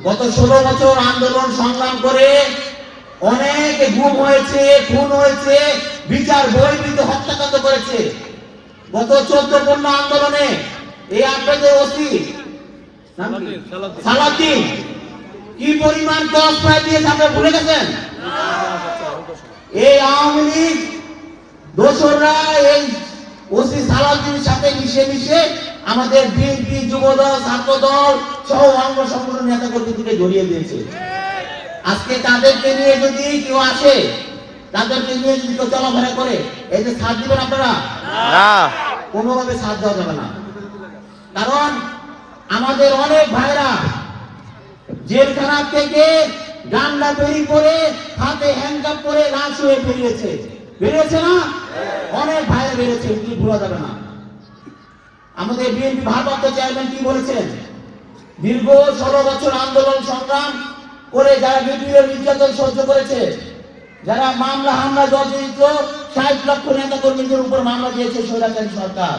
গত 16 বছর আন্দোলন সংগ্রাম করে অনেক গুম হয়েছে, খুন হয়েছে, বিচার বহির্ভূত হত্যাকাণ্ড করেছে। গত 14 বন্যা আন্দোলনে এই আপনাদের ওসি সালাউদ্দিন কি পরিমাণ ক্রসফায়ার দিয়েছে আপনারা ভুলে গেছেন? এই আওয়ামী লীগ দোসররা এই ওসি সালাউদ্দিনের সাথে মিশে আমাদের বিএনপি, যুবদল, ছাত্রদল সহ অঙ্গ সংগঠন নেতা কর্মীদেরকে জড়িয়ে দিয়েছে। আজকে তাদেরকে নিয়ে যদি কেউ আসে, তাদেরকে নিয়ে যদি কেউ চলাফেরা করে, এই যে সাথ দিবেন আপনারা? না, কোনোভাবে সাথ দেওয়া যাবে না। কারণ আমাদের অনেক ভাইরা জেলখানা থেকে ডান্ডা তৈরি করে, হাতে হ্যান্ডকাপ করে লাশ হয়ে বেরিয়েছে না? অনেক ভাইরা বেরিয়েছে, কি ভুলা যাবে না। আমাদের বিএনপি ভারপ্রাপ্ত চেয়ারম্যান কি বলেছেন? দীর্ঘ 16 বছর আন্দোলন সংগ্রাম করে যারা নির্যাতন সহ্য করেছে, যারা মামলা হামলা জর্জরিত 60 লক্ষ নেতা কর্মীদের উপর মামলা দিয়েছে স্বৈরাচারী সরকার,